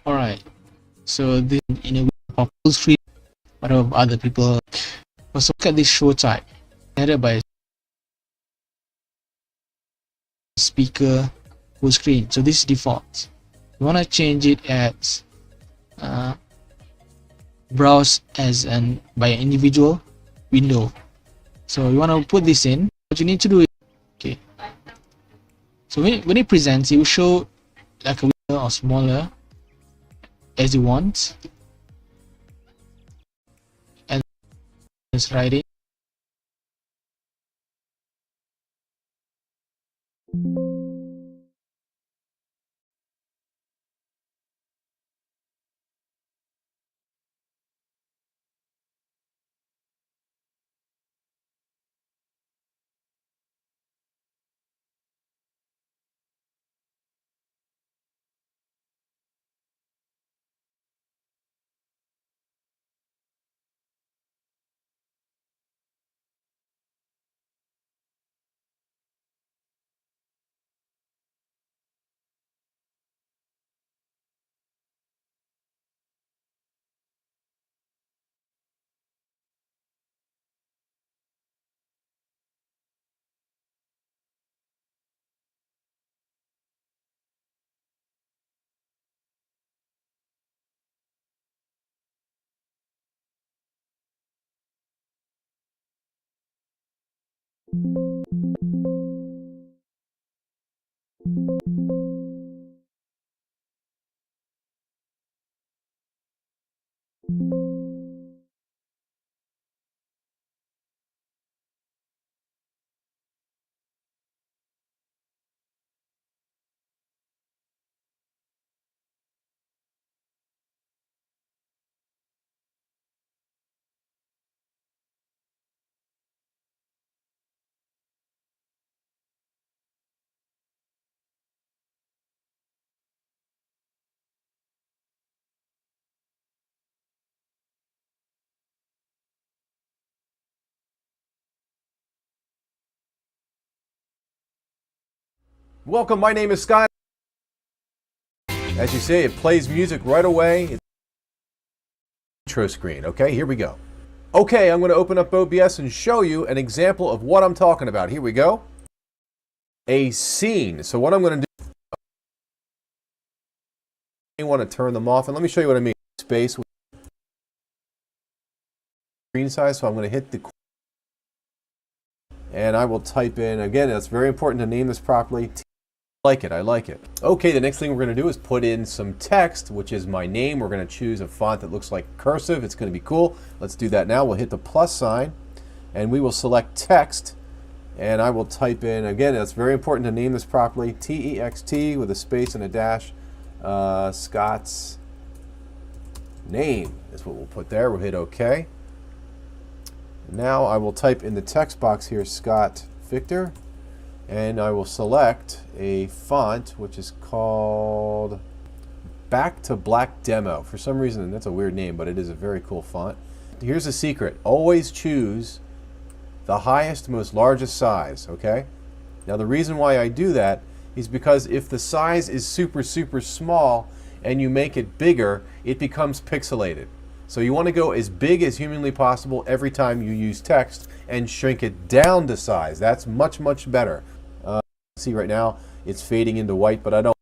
Alright, so this in a way of full screen, but of other people. Also look at this show type, headed by speaker full screen. So this is default. You want to change it as browse as an by an individual window. So you want to put this in. What you need to do is, okay, so when it presents, it will show like a window or smaller as you want, and it's writing. Welcome, my name is Scott. As you see, it plays music right away. It's intro screen. Okay, here we go. Okay, I'm going to open up OBS and show you an example of what I'm talking about. Here we go. A scene. So what I'm going to do, I want to turn them off, and let me show you what I mean. Space with screen size. So I'm going to hit the, and I will type in, again, it's very important to name this properly. I like it. Okay, the next thing we're going to do is put in some text, which is my name. We're going to choose a font that looks like cursive. It's going to be cool. Let's do that now. We'll hit the plus sign, and we will select text, and I will type in, again, it's very important to name this properly, T-E-X-T with a space and a dash. Scott's name is what we'll put there. We'll hit OK. Now I will type in the text box here, Scott Victor. And I will select a font which is called Back to Black Demo. For some reason, that's a weird name, but it is a very cool font. Here's a secret. Always choose the highest, most largest size, okay? Now the reason why I do that is because if the size is super, super small and you make it bigger, it becomes pixelated. So you want to go as big as humanly possible every time you use text and shrink it down to size. That's much, much better. See right now it's fading into white, but I don't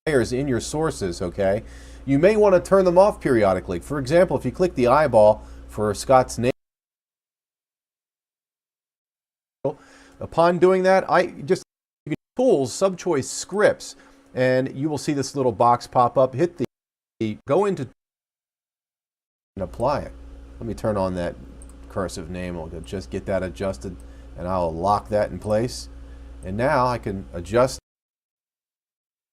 layers in your sources, okay? You may want to turn them off periodically. For example, if you click the eyeball for Scott's name, upon doing that, you can tools, subchoice scripts, and you will see this little box pop up. Hit the go into and apply it. Let me turn on that cursive name. I'll just get that adjusted, and I'll lock that in place. And now I can adjust.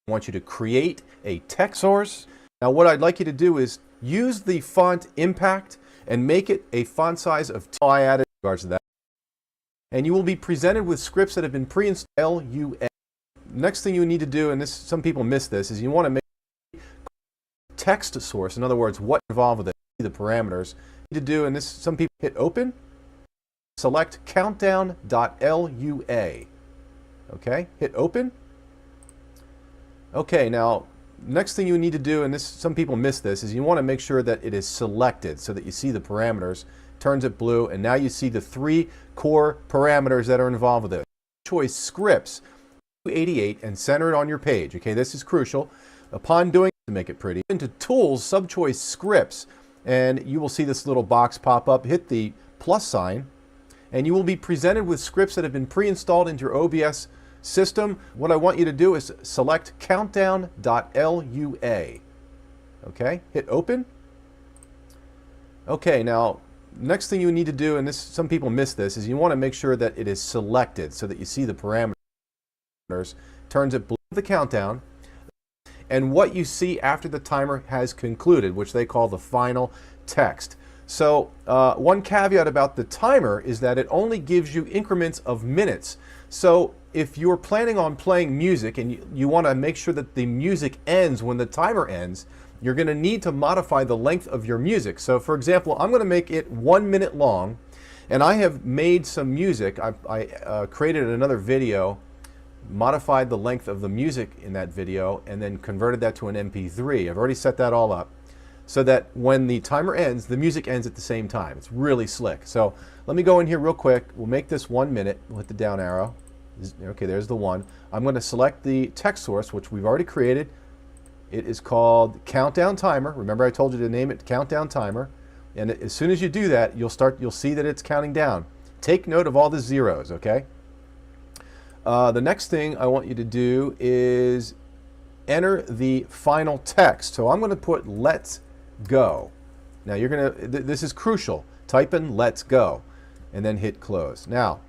I want you to create a text source. Now what I'd like you to do is use the font impact and make it a font size of 2. I added in regards to that. And you will be presented with scripts that have been pre-installed. Next thing you need to do, and this some people miss this, is you want to make text source. In other words, what involved with it, the parameters. You need to do, and this some people hit open. Select countdown.lua. Okay, hit open. Okay, now next thing you need to do, and this some people miss this, is you want to make sure that it is selected so that you see the parameters, turns it blue, and now you see the 3 core parameters that are involved with it. Choice scripts 88 and center it on your page. Okay, this is crucial. Upon doing to make it pretty, into tools, subchoice scripts, and you will see this little box pop up. Hit the plus sign, and you will be presented with scripts that have been pre-installed into your OBS system. What I want you to do is select countdown.lua. Okay, hit open. Okay, now next thing you need to do, and this some people miss this, is you want to make sure that it is selected so that you see the parameters, turns it blue, the countdown, and what you see after the timer has concluded, which they call the final text. So one caveat about the timer is that it only gives you increments of minutes. So if you're planning on playing music and you want to make sure that the music ends when the timer ends, you're going to need to modify the length of your music. So for example, I'm going to make it 1 minute long, and I have made some music. I created another video, modified the length of the music in that video, and then converted that to an MP3. I've already set that all up so that when the timer ends, the music ends at the same time. It's really slick. So let me go in here real quick. We'll make this 1 minute. We'll hit the down arrow. Okay, there's the one. I'm going to select the text source, which we've already created. It is called Countdown Timer. Remember I told you to name it Countdown Timer. And as soon as you do that, you'll see that it's counting down. Take note of all the zeros, okay? The next thing I want you to do is enter the final text. So I'm going to put let's go. Now you're going to, this is crucial. Type in let's go and then hit close. Now,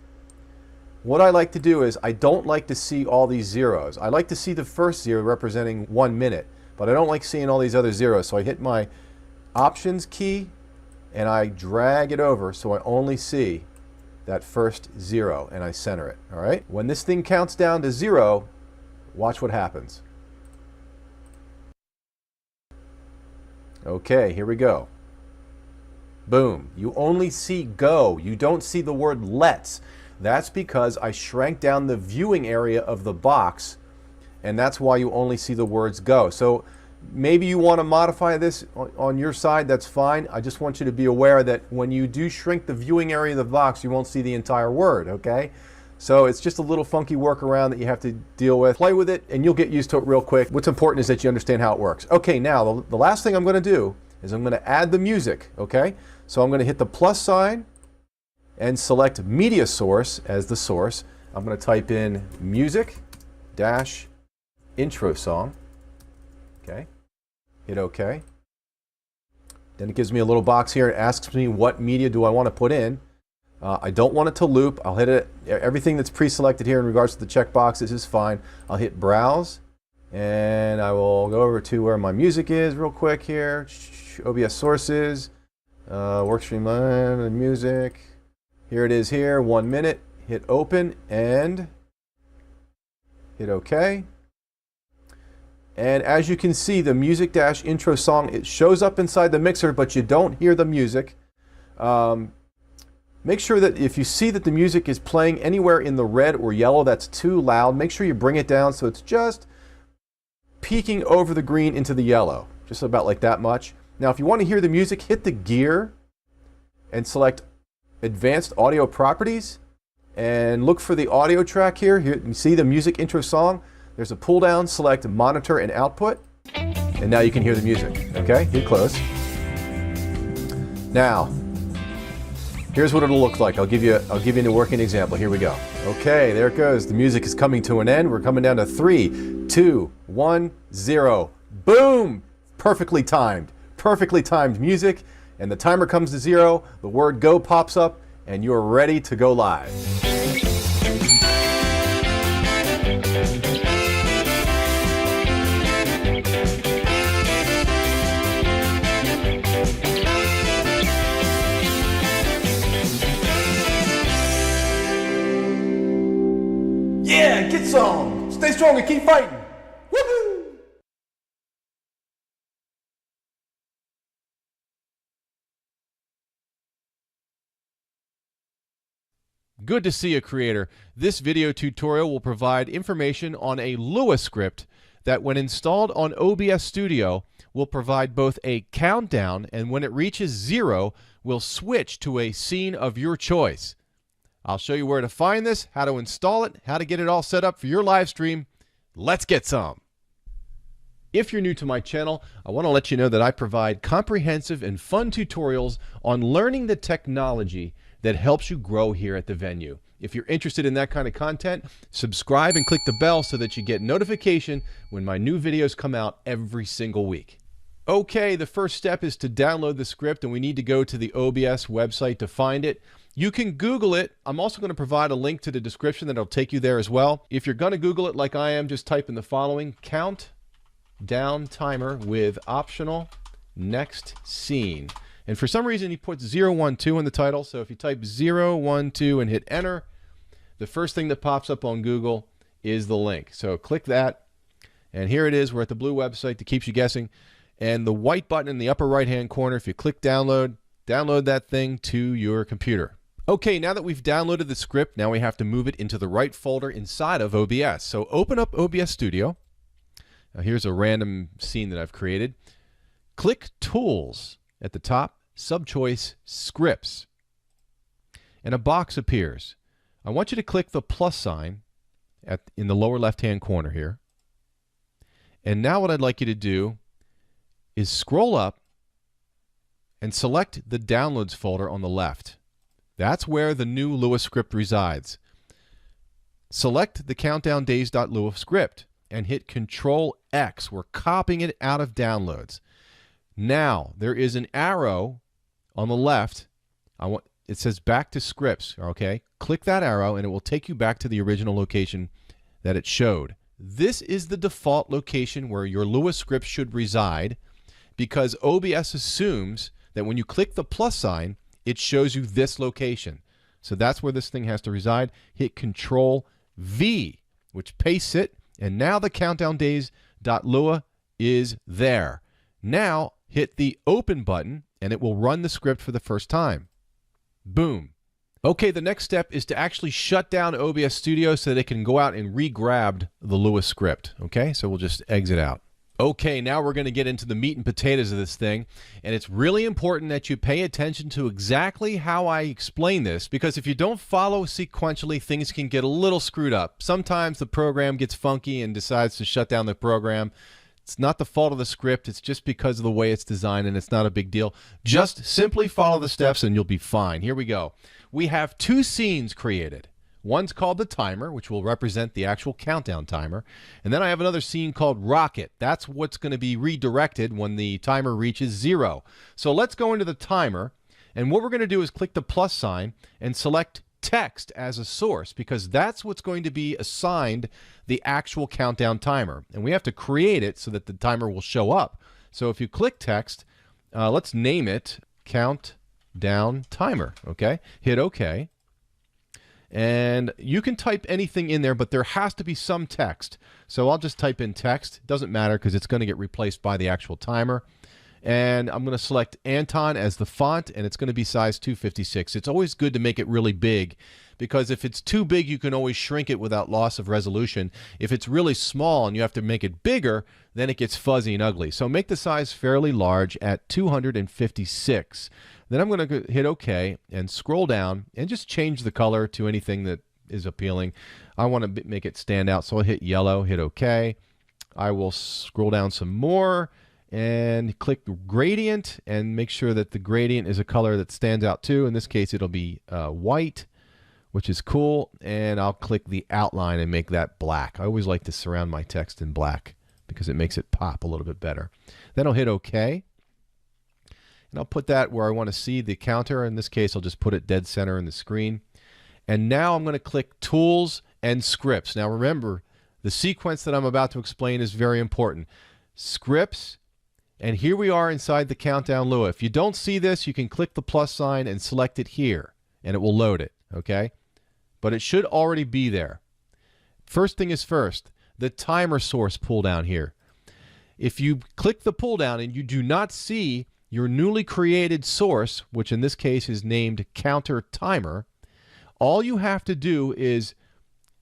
what I like to do is I don't like to see all these zeros. I like to see the first 0 representing 1 minute, but I don't like seeing all these other zeros. So I hit my options key and I drag it over so I only see that first 0 and I center it. All right. When this thing counts down to 0, watch what happens. Okay, here we go. Boom. You only see go. You don't see the word let's. That's because I shrank down the viewing area of the box, and that's why you only see the words go. So maybe you want to modify this on your side, that's fine. I just want you to be aware that when you do shrink the viewing area of the box, you won't see the entire word, okay? So it's just a little funky workaround that you have to deal with. Play with it, and you'll get used to it real quick. What's important is that you understand how it works. Okay, now the last thing I'm going to do is I'm going to add the music, okay? So I'm going to hit the plus sign and select media source as the source. I'm going to type in music dash intro song. Okay, hit OK. Then it gives me a little box here. It asks me what media do I want to put in. I don't want it to loop. I'll hit it. Everything that's pre-selected here in regards to the checkboxes is fine. I'll hit browse, and I will go over to where my music is real quick here. OBS sources, workstream line, and music. Here it is here, 1 minute. Hit open and hit OK. And as you can see, the music dash intro song, it shows up inside the mixer, but you don't hear the music. Make sure that if you see that the music is playing anywhere in the red or yellow that's too loud, make sure you bring it down so it's just peeking over the green into the yellow, just about like that much. Now, if you want to hear the music, hit the gear and select Advanced Audio Properties and look for the audio track here. Here you see the music intro song. There's a pull down, select monitor and output, and now you can hear the music. Okay, hit close. Now, here's what it'll look like. I'll give you a working example. Here we go. Okay, there it goes. The music is coming to an end. We're coming down to 3, 2, 1, 0. Boom! Perfectly timed. Perfectly timed music. And the timer comes to 0, the word go pops up, and you're ready to go live. Yeah, get some! Stay strong and keep fighting! Woohoo! Good to see you, creator. This video tutorial will provide information on a Lua script that when installed on OBS Studio will provide both a countdown, and when it reaches 0 will switch to a scene of your choice. I'll show you where to find this, how to install it, how to get it all set up for your live stream. Let's get some. If you're new to my channel, I want to let you know that I provide comprehensive and fun tutorials on learning the technology that helps you grow here at the venue. If you're interested in that kind of content, subscribe and click the bell so that you get notification when my new videos come out every single week. Okay, the first step is to download the script, and we need to go to the OBS website to find it. You can Google it. I'm also going to provide a link to the description that'll take you there as well. If you're going to Google it like I am, just type in the following: countdown timer with optional next scene. And for some reason, he puts 012 in the title. So if you type 012 and hit enter, the first thing that pops up on Google is the link. So click that. And here it is. We're at the blue website that keeps you guessing. And the white button in the upper right-hand corner, if you click download, download that thing to your computer. Okay, now that we've downloaded the script, now we have to move it into the right folder inside of OBS. So open up OBS Studio. Now here's a random scene that I've created. Click Tools at the top, subchoice Scripts. And a box appears. I want you to click the plus sign in the lower left-hand corner here. And now what I'd like you to do is scroll up and select the Downloads folder on the left. That's where the new Lua script resides. Select the countdowndays.lua script and hit Control X. We're copying it out of Downloads. Now, there is an arrow on the left. It says Back to Scripts. Okay? Click that arrow and it will take you back to the original location that it showed. This is the default location where your Lua script should reside, because OBS assumes that when you click the plus sign, it shows you this location. So that's where this thing has to reside. Hit Control V, which pastes it, and now the countdowndays.lua is there. Now hit the open button and it will run the script for the first time. Boom. Okay, the next step is to actually shut down OBS Studio so that it can go out and re-grab the Lua script. Okay, so we'll just exit out. Okay, now we're going to get into the meat and potatoes of this thing, and it's really important that you pay attention to exactly how I explain this, because if you don't follow sequentially, things can get a little screwed up. Sometimes the program gets funky and decides to shut down the program. It's not the fault of the script, it's just because of the way it's designed, and it's not a big deal. Just simply follow the steps and you'll be fine. Here we go. We have two scenes created. One's called the timer, which will represent the actual countdown timer. And then I have another scene called rocket. That's what's going to be redirected when the timer reaches 0. So let's go into the timer. And what we're going to do is click the plus sign and select text as a source, because that's what's going to be assigned the actual countdown timer. And we have to create it so that the timer will show up. So if you click text, let's name it countdown timer. Okay, hit OK. And you can type anything in there, but there has to be some text. So I'll just type in text. It doesn't matter because it's going to get replaced by the actual timer. And I'm going to select Anton as the font, and it's going to be size 256. It's always good to make it really big, because if it's too big, you can always shrink it without loss of resolution. If it's really small and you have to make it bigger, then it gets fuzzy and ugly. So make the size fairly large at 256. Then I'm going to hit OK and scroll down and just change the color to anything that is appealing. I want to make it stand out, so I'll hit yellow, hit OK. I will scroll down some more and click gradient and make sure that the gradient is a color that stands out too. In this case, it'll be white, which is cool. And I'll click the outline and make that black. I always like to surround my text in black because it makes it pop a little bit better. Then I'll hit OK. And I'll put that where I want to see the counter. In this case, I'll just put it dead center in the screen. And now I'm going to click Tools and Scripts. Now remember, the sequence that I'm about to explain is very important. Scripts, and here we are inside the Countdown Lua. If you don't see this, you can click the plus sign and select it here, and it will load it, okay? But it should already be there. First thing is first, the timer source pull down here. If you click the pull down and you do not see your newly created source, which in this case is named Counter Timer, all you have to do is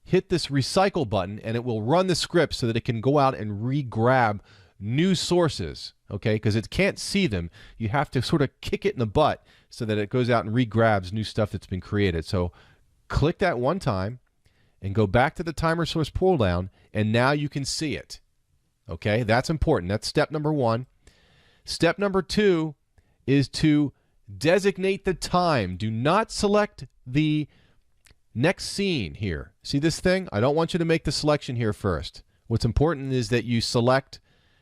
hit this recycle button, and it will run the script so that it can go out and re-grab new sources, okay? Because it can't see them. You have to sort of kick it in the butt so that it goes out and re-grabs new stuff that's been created. So click that one time and go back to the timer source pull down, and now you can see it. Okay, that's important. That's step number one. Step number two is to designate the time. Do not select the next scene here. See this thing? I don't want you to make the selection here first. What's important is that you select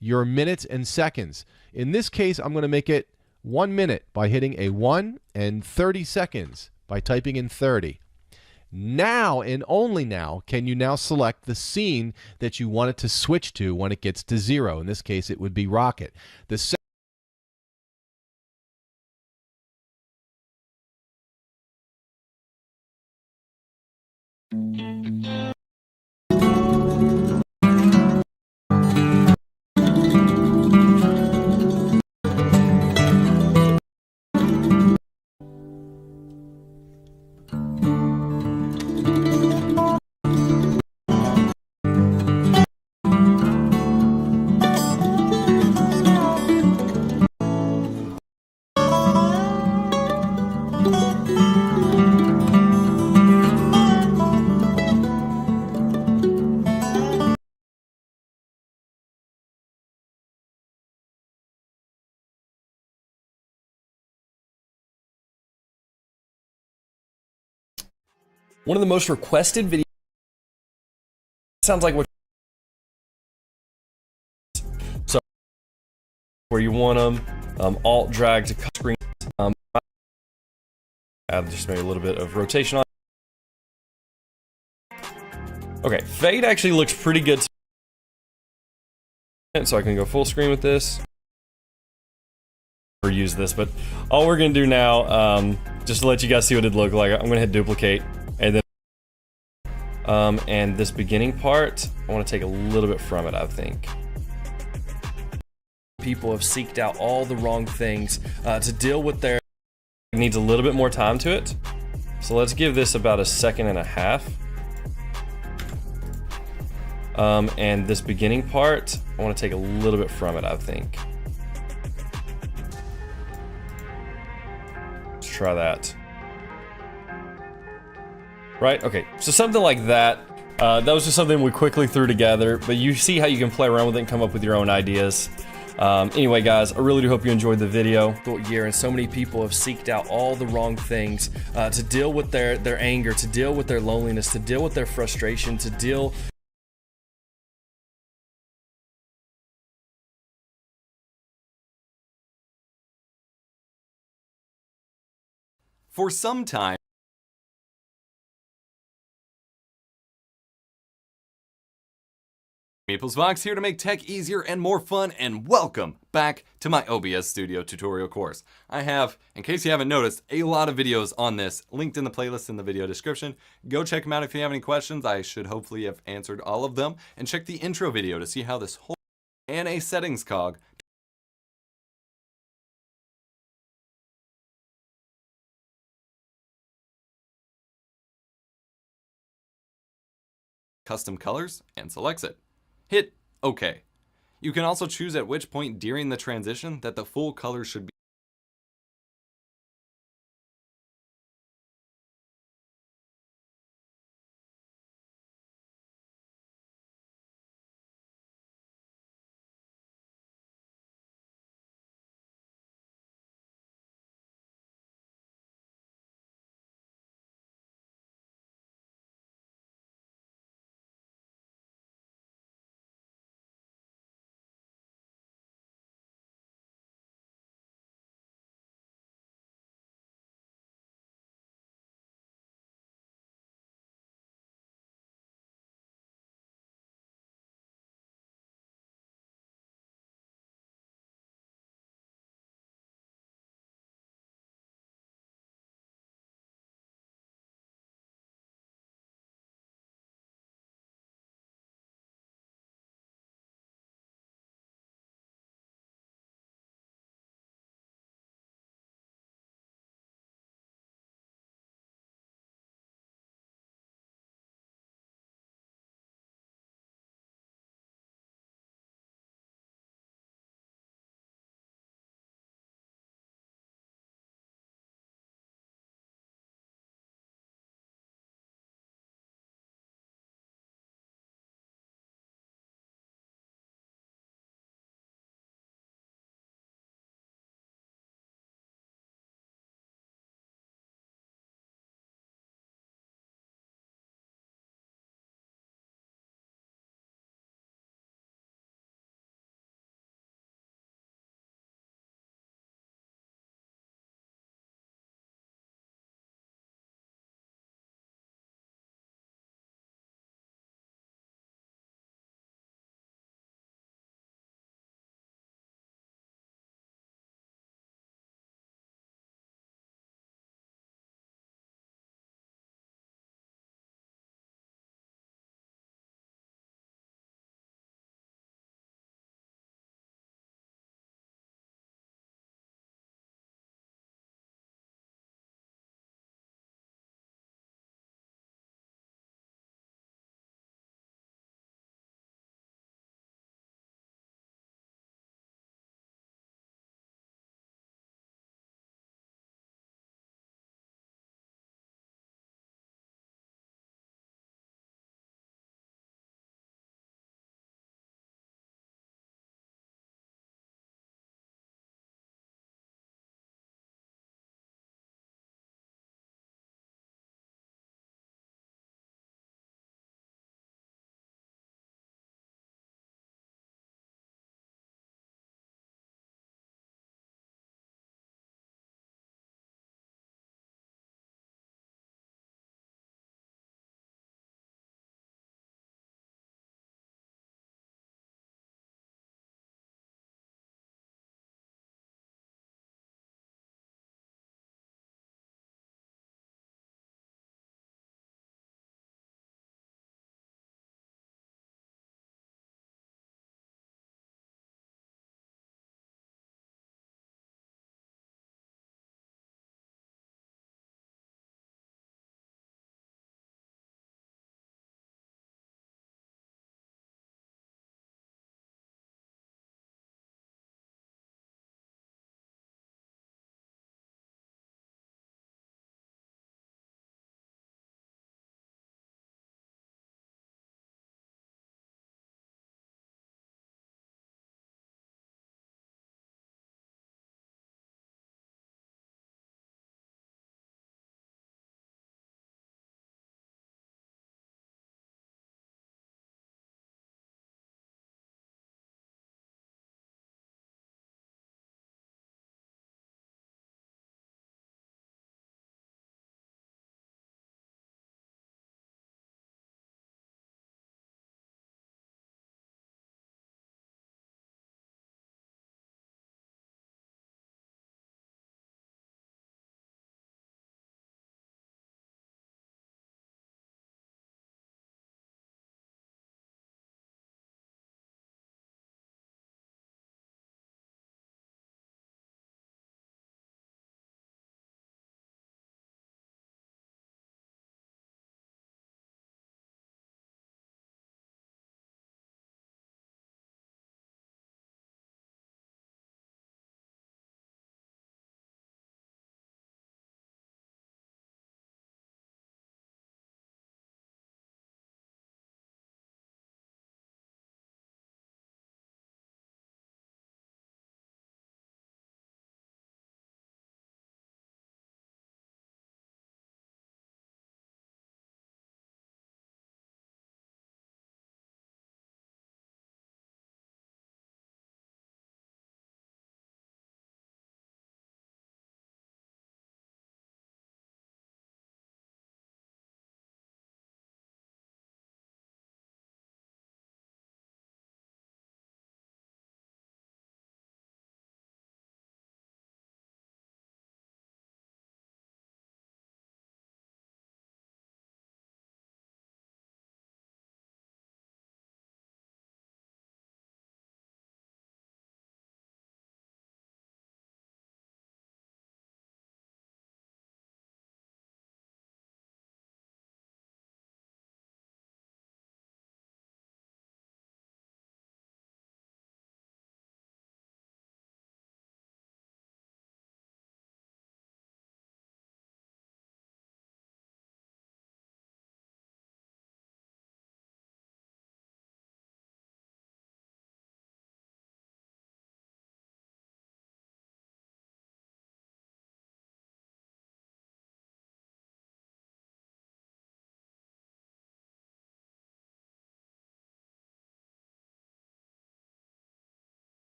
your minutes and seconds. In this case, I'm going to make it 1 minute by hitting a 1 and 30 seconds by typing in 30. Now and only now can you now select the scene that you want it to switch to when it gets to 0. In this case, it would be Rocket. The One of the most requested videos sounds like what so where you want them alt drag to cut screen, add just maybe a little bit of rotation on. Okay, fade actually looks pretty good, so I can go full screen with this or use this, but all we're gonna do now, just to let you guys see what it'd look like, I'm gonna hit duplicate, and then and this beginning part, I want to take a little bit from it, I think. People have seeked out all the wrong things to deal with their... It needs a little bit more time to it. So let's give this about 1.5 seconds. And this beginning part, I want to take a little bit from it, I think. Let's try that. Right, okay, so something like that. That was just something we quickly threw together, but you see how you can play around with it and come up with your own ideas. Anyway, guys, I really do hope you enjoyed the video. Year, and so many people have seeked out all the wrong things to deal with their anger, to deal with their loneliness, to deal with their frustration, to deal... For some time, MaplesVox here to make tech easier and more fun, and welcome back to my OBS Studio tutorial course. I have, in case you haven't noticed, a lot of videos on this linked in the playlist in the video description. Go check them out if you have any questions. I should hopefully have answered all of them, and check the intro video to see how this whole and a settings cog custom colors and selects it. Hit OK. You can also choose at which point during the transition that the full color should be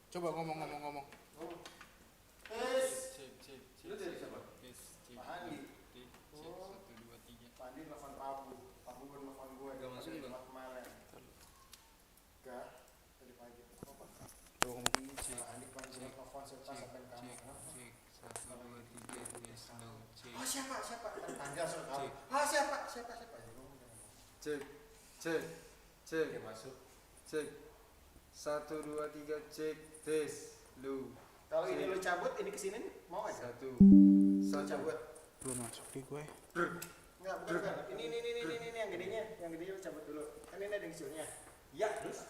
Coba ngomong. Tes. Cek. Lu dari siapa? Tes. Pak Andi. Cek. Oh. 1 2 3. Pak Andi nelfon Pabu nelfon gue. Gak masuk nih, Bang. Kemarin. Gak. Tadi pagi. Apa? Coba ngomong. Cek. Pak Andi kemarin gue nelfon serta sampai kamu. Cek. 1 2 3. Tes. Low. Cek. Oh siapa? Tanggal soal kamu. Cek. Ah siapa? Ya, Cek. Oke, masuk. Cek. 1 2 3. Cek. Tes. Low. Kalau ini lu cabut, ini kesini nih, mau aja. 1. Lu cabut. Belum masuk di gue. Enggak, bukan. Ini yang gedenya lu cabut dulu. Kan ini ada yang kecilnya. Ya, terus.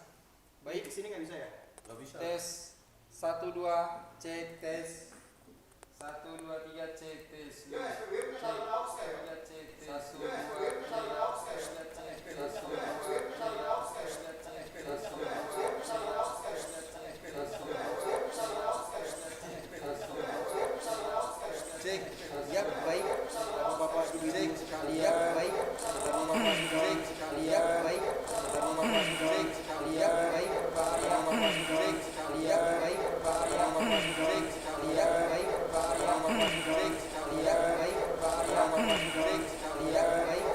Bayi kesini nggak bisa ya? Nggak bisa. Tes. 1 2. Cek. Tes. 1 2 3. Cek. Tes. Low. Cek. 1 2 cek, ya baik, bapak cek, ya baik, cek, ya baik, cek, ya baik, cek, ya baik, cek, ya baik, cek, ya baik, cek, ya baik, cek, ya baik, cek, ya baik,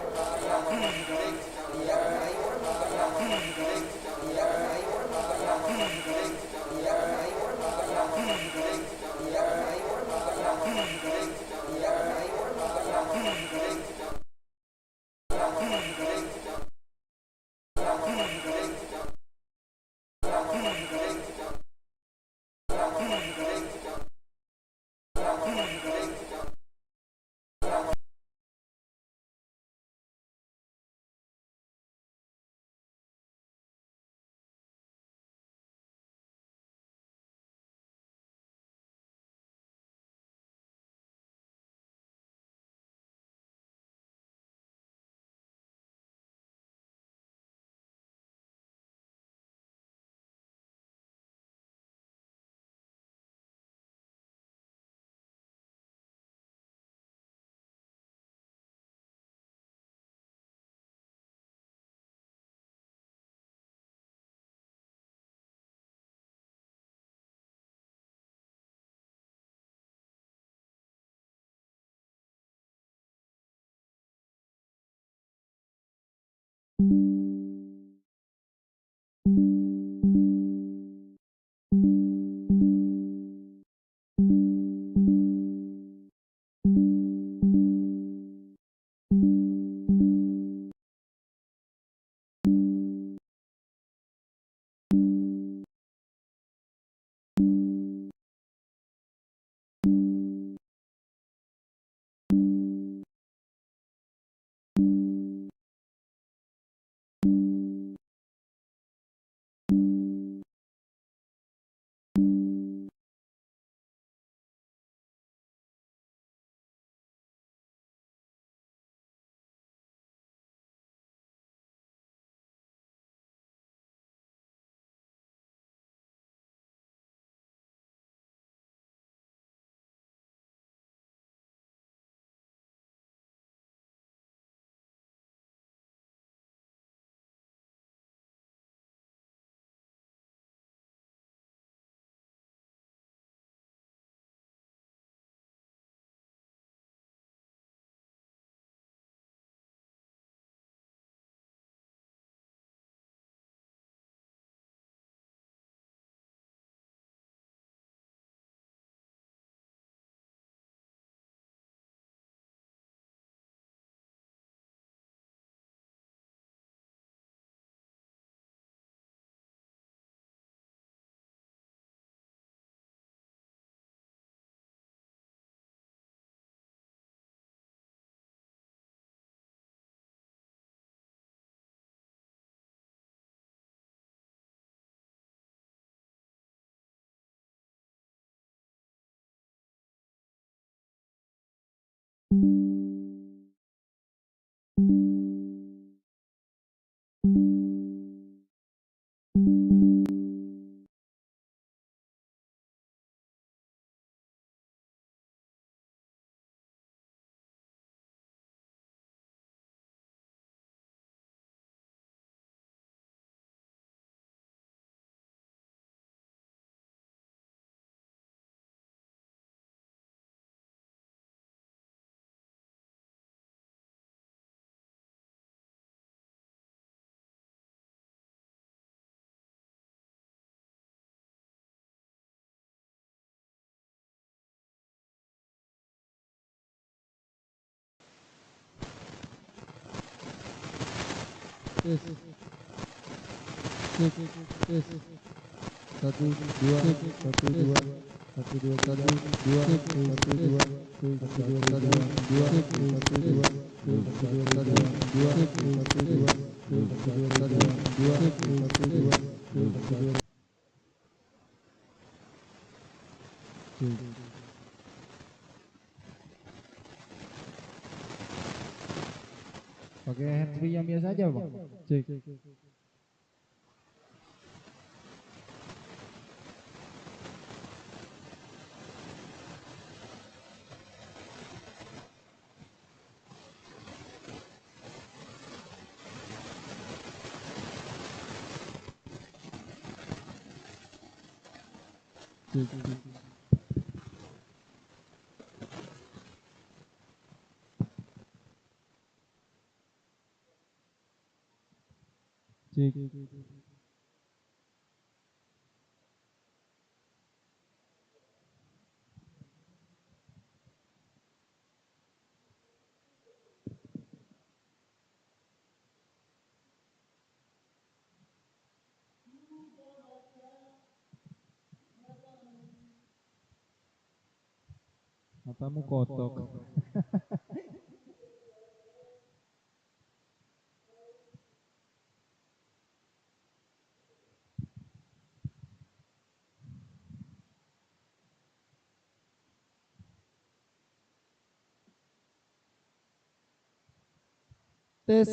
Pakai handsfree yang biasa aja bang. Cek. Cek. Matamu kotok. Tes.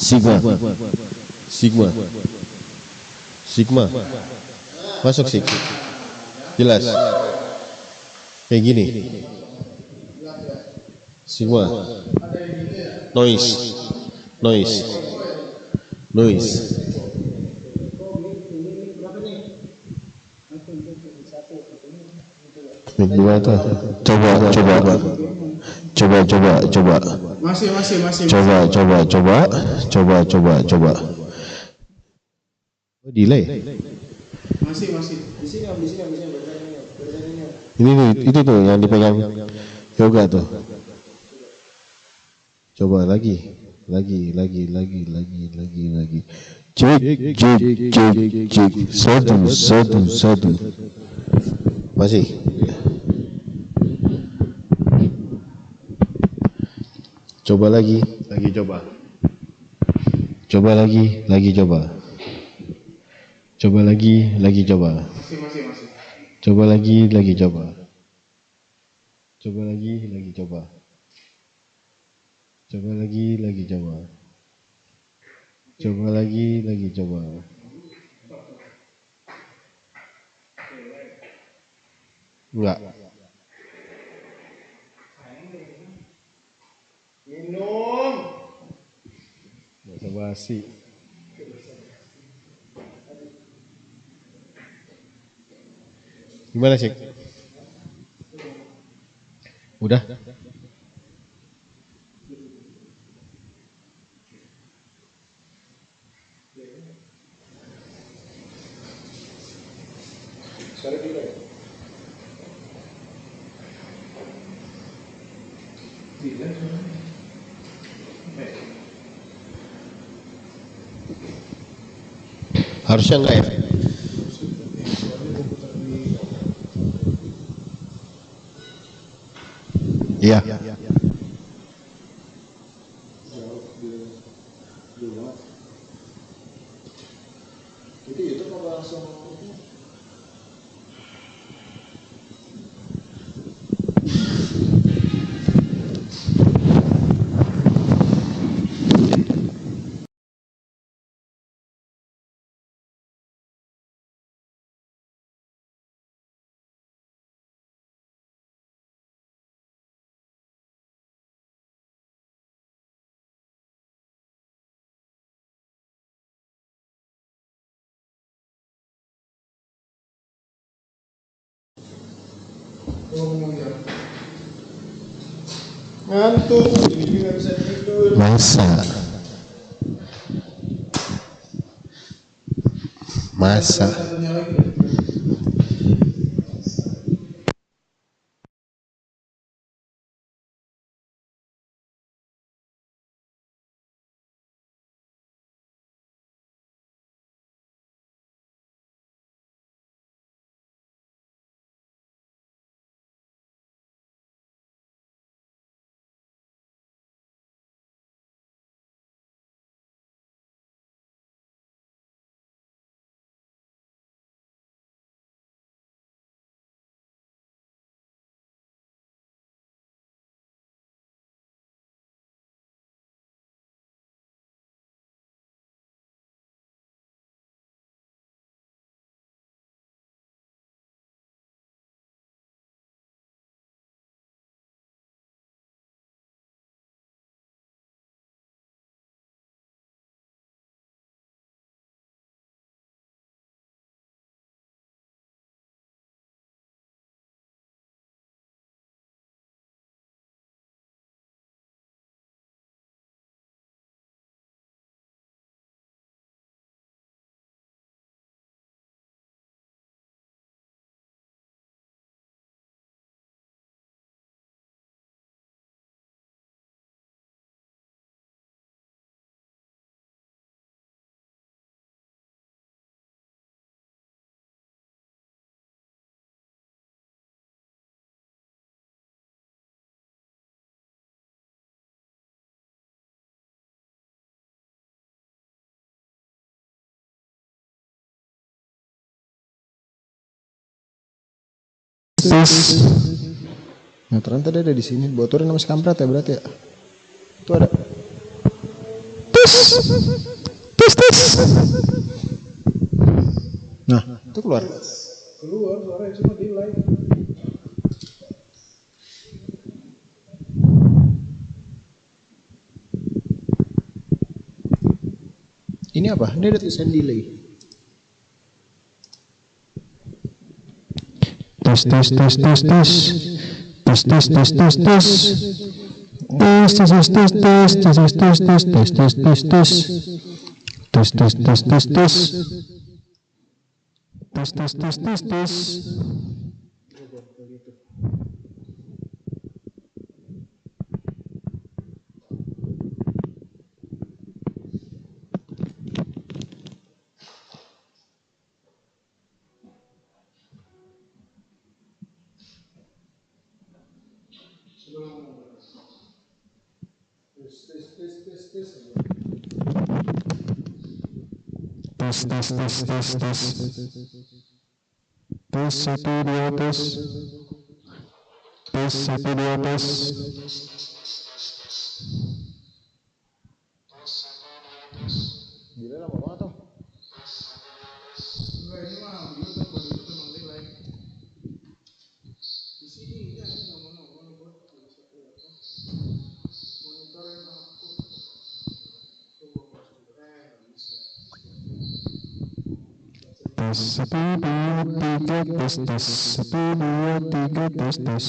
Sigma. Sigma. Sigma. Masuk sih. Jelas. Kayak gini. Sigma. Noise. Noise. Noise. Gimana tuh? Coba. Masih. Coba. Oh, delay. Masih. Di sini om, di sini om, barusan ini om. Ini nih, itu tuh yang dipegang yoga tuh. Coba lagi. Cek. Satu. Masih. Coba lagi coba. Coba lagi coba. Coba lagi coba. Masih. Coba lagi coba. Coba lagi coba. Coba lagi coba. Coba lagi coba. Enggak. Minum. Bahasa basi. Gimana sih? Udah? Harusnya enggak ya? Iya. Itu YouTube apa langsung? Ngantuk, jadi nggak bisa tidur. Masa. Satunya lagi. Meteran tadi ada di sini. Botorin sama si kampret ya berarti ya. Itu ada. Tus. Tes tes. Nah, itu keluar. Keluar suaranya cuma delay. Ini apa? Ini ada tulisan delay. Tes tes tes tes tes. Tes tes tes tes tes. Tes tes tes tes tes tes tes tes tes tes tes tes tes. Tes tes tes tes tes. Tes tes tes tes tes. Tes tes tes tes tes. Tes 1 2 tes. Tes 1 2 tes. Gila lama banget tuh. Enggak, ini mah YouTube buat YouTube emang delay. Di sini ya nggak mau buat bisa lihat kan. Monitor yang aku coba masuk nggak bisa. Tes 1 2 3 tes tes 1 2 3 tes tes.